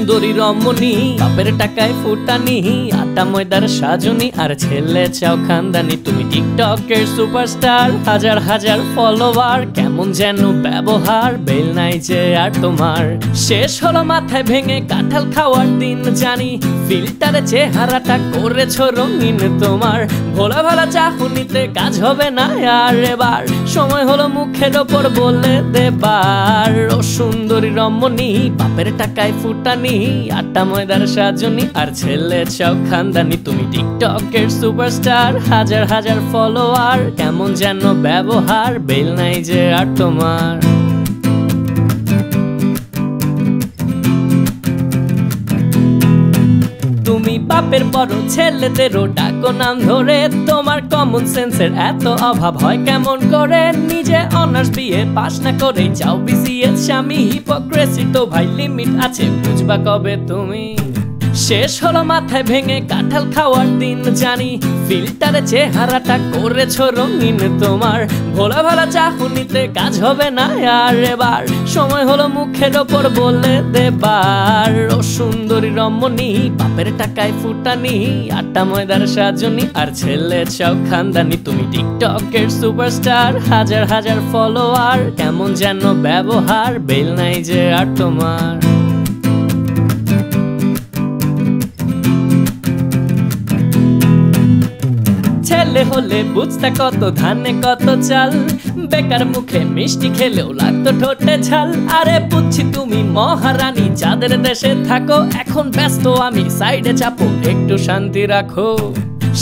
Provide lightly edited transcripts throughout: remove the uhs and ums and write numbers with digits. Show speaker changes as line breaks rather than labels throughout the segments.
সুন্দরী রমণী, বাপের টাকায় ফুটানি, আটা ময়দার সাজনি, আর ছেলে চাও খানদানি। তুমি টিকটকের সুপারস্টার, হাজার হাজার ফলোয়ার, কেমন যেন ব্যবহার, বেল নাই যে আর তোমার। শেষ হলো মাথায় ভেঙে কাঁঠাল খাওয়ার দিন জানি, ফিল্টারে চেহারাটা করেছো রঙিন তোমার। ভোলা ভালা চাহনিতে কাজ হবে না আর এবার, সময় হলো মুখের ওপর বলে দেবার। ও সুন্দরী রমণী, বাপের টাকায় ফুটানি, আটা ময়দার সাজনি, আর ছেলে চাও খানদানি। তুমি টিকটকের সুপারস্টার, হাজার হাজার ফলোয়ার, কেমন যেন ব্যবহার, বেল নাই যে আর তোমার। তুমি বাপের বড় ছেলেদেরও ডাকো নাম ধরে, তোমার কমন সেন্সের এত অভাব হয় কেমন করে? নিজে অনার্স বিএ পাস না করে চাও বিসিএস স্বামী, হিপোক্রেসি তো ভাই লিমিট আছে, বুঝবা কবে তুমি? শেষ হলো মাথায় ভেঙে কাঁঠাল খাওয়ার দিন জানি, ফিল্টারে চেহারাটা করেছো রঙিন তোমার। ভোলা ভালা চাহনিতে কাজ হবে না আর এবার, সময় হলো মুখের ওপর বলে দেবার। ও সুন্দরী রমণী, বাপের টাকায় ফুটানি, আটা ময়দার সাজনি, আর ছেলে চাও খানদানি। তুমি টিকটকের সুপারস্টার, হাজার হাজার ফলোয়ার, কেমন যেন ব্যবহার, বেল নাই যে আর তোমার। ছেলে হলে বুঝতে কত ধানে কত চাল, বেকার মুখে মিষ্টি খেলেও লাগতো ঠোঁটে ঝাল। আরে বুঝছি তুমি মহারানী, যাদের দেশে থাকো, এখন ব্যস্ত আমি, সাইডে চাপো, একটু শান্তি রাখো।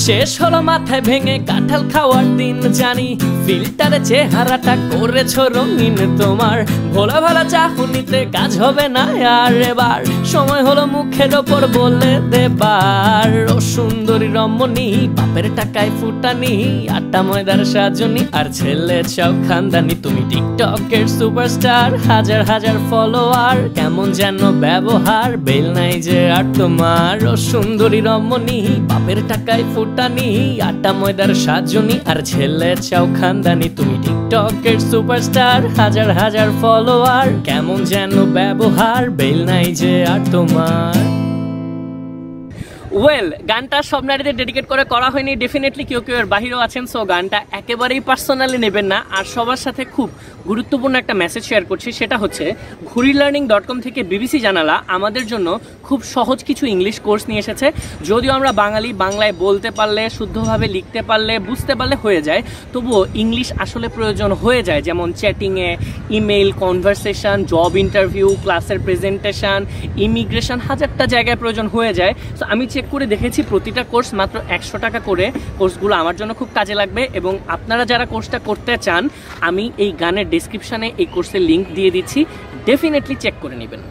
শেষ হলো মাথায় ভেঙে কাঁঠাল খাওয়ার দিন জানি, ফিল্টারে চেহারাটা করেছো রঙিন তোমার। ভোলা ভালা চাহনিতে কাজ হবে না আর এবার, সময় হলো মুখের ওপর বলে দেবার। ও সুন্দরী রমণী, বাপের টাকায় ফুটানি, আটা ময়দার সাজনি, আর ছেলে চাও খানদানি। তুমি টিকটকের সুপারস্টার, হাজার হাজার ফলোয়ার, কেমন যেন ব্যবহার, বেল নাই যে আর তোমার। ও সুন্দরী রমণী, বাপের টাকায় ফুটানি, আটা ময়দার সাজনি, আর ছেলে চাও খানদানি। তুমি টিকটকের সুপারস্টার, হাজার হাজার ফলোয়ার, কেমন যেন ব্যবহার, বেল নাই যে আর তোমার। ওয়েল, গানটা সব নারীদের ডেডিকেট করে করা হয়নি, ডেফিনেটলি কেউ কেউ এর বাহিরেও আছেন, সো গানটা একেবারেই পার্সোনালি নেবেন না। আর সবার সাথে খুব গুরুত্বপূর্ণ একটা মেসেজ শেয়ার করছি, সেটা হচ্ছে ঘুরিলার্নিং.com থেকে বিবিসি জানালা আমাদের জন্য খুব সহজ কিছু ইংলিশ কোর্স নিয়ে এসেছে। যদিও আমরা বাঙালি, বাংলায় বলতে পারলে, শুদ্ধভাবে লিখতে পারলে, বুঝতে পারলে হয়ে যায়, তবুও ইংলিশ আসলে প্রয়োজন হয়ে যায়, যেমন চ্যাটিংয়ে, ইমেইল, কনভারসেশন, জব ইন্টারভিউ, ক্লাসের প্রেজেন্টেশন, ইমিগ্রেশন, হাজারটা জায়গায় প্রয়োজন হয়ে যায়। সো আমি চেক করে দেখেছি প্রতিটা কোর্স মাত্র 100 টাকা করে। কোর্সগুলো আমার জন্য খুব কাজে লাগবে, এবং আপনারা যারা কোর্সটা করতে চান, আমি এই গানের ডেসক্রিপশনে এই কোর্সের লিঙ্ক দিয়ে দিচ্ছি, ডেফিনেটলি চেক করে নেবেন।